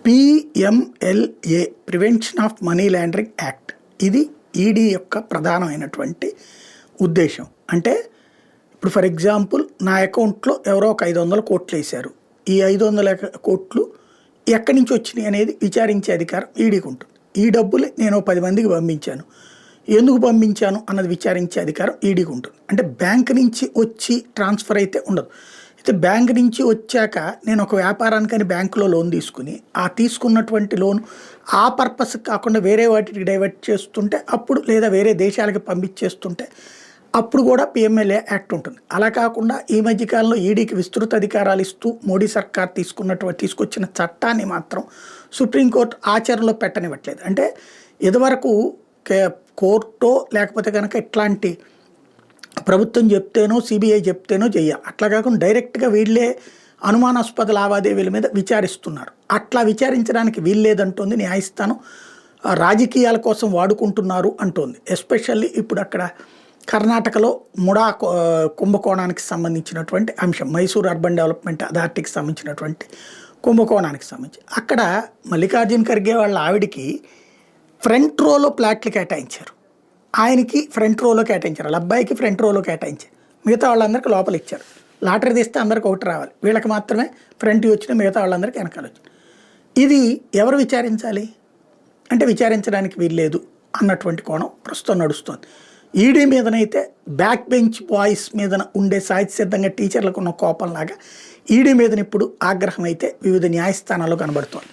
PMLA prevention of money laundering act ఇది ED యొక్క ప్రధానమైనటువంటి ఉద్దేశం. అంటే ఇప్పుడు ఫర్ ఎగ్జాంపుల్ నా అకౌంట్లో ఎవరో ఒక 500 కోట్లు వేశారు. ఈ 500 కోట్లు ఎక్కడి నుంచి వచ్చినాయి అనేది విచారించే అధికారం ఈడీకి ఉంటుంది. ఈ డబ్బులు నేను 10 మందికి పంపించాను, ఎందుకు పంపించాను అన్నది విచారించే అధికారం ఈడీకి ఉంటుంది. అంటే బ్యాంక్ నుంచి వచ్చి ట్రాన్స్ఫర్ అయితే ఉండదు. అయితే బ్యాంక్ నుంచి వచ్చాక నేను ఒక వ్యాపారానికని బ్యాంకులో లోన్ తీసుకుని ఆ తీసుకున్నటువంటి లోన్ ఆ పర్పస్ కాకుండా వేరే వాటికి డైవర్ట్ చేస్తుంటే అప్పుడు, లేదా వేరే దేశాలకి పంపించేస్తుంటే అప్పుడు కూడా పిఎంఎల్ఏ యాక్ట్ ఉంటుంది. అలా కాకుండా ఈ మధ్యకాలంలో ఈడీకి విస్తృత అధికారాలు ఇస్తూ మోడీ సర్కార్ తీసుకొచ్చిన చట్టాన్ని మాత్రం సుప్రీంకోర్టు ఆచరణలో పెట్టనివ్వట్లేదు. అంటే ఇదివరకు కోర్టో లేకపోతే కనుక ఇట్లాంటి ప్రభుత్వం చెప్తేనో సిబిఐ చెప్తేనో చెయ్యాలి. అట్లా కాకుండా డైరెక్ట్గా వీళ్ళే అనుమానాస్పద లావాదేవీల మీద విచారిస్తున్నారు. అట్లా విచారించడానికి వీల్లేదంటోంది న్యాయస్థానం. రాజకీయాల కోసం వాడుకుంటున్నారు అంటోంది. ఎస్పెషల్లీ ఇప్పుడు అక్కడ కర్ణాటకలో ముడా కుంభకోణానికి సంబంధించినటువంటి అంశం, మైసూర్ అర్బన్ డెవలప్మెంట్ అథారిటీకి సంబంధించినటువంటి కుంభకోణానికి సంబంధించి అక్కడ మల్లికార్జున ఖర్గే వాళ్ళ ఆవిడికి ఫ్రంట్ రోలో ప్లాట్లు కేటాయించారు, ఆయనకి ఫ్రంట్ రోలో కేటాయించారు, వాళ్ళ అబ్బాయికి ఫ్రంట్ రోలో కేటాయించారు, మిగతా వాళ్ళందరికీ లోపల ఇచ్చారు. లాటరీ తీస్తే అందరికి ఒకటి రావాలి, వీళ్ళకి మాత్రమే ఫ్రంట్ వచ్చిన మిగతా వాళ్ళందరికీ వెనకాల వచ్చింది. ఇది ఎవరు విచారించాలి అంటే విచారించడానికి వీల్లేదు అన్నటువంటి కోణం ప్రస్తుతం నడుస్తుంది. ఈడీ మీదనైతే బ్యాక్ బెంచ్ బాయ్స్ మీద ఉండే సాహిత్యసిద్ధంగా టీచర్లకు ఉన్న కోపంలాగా ఈడీ మీదన ఇప్పుడు ఆగ్రహం అయితే వివిధ న్యాయస్థానాల్లో కనబడుతోంది.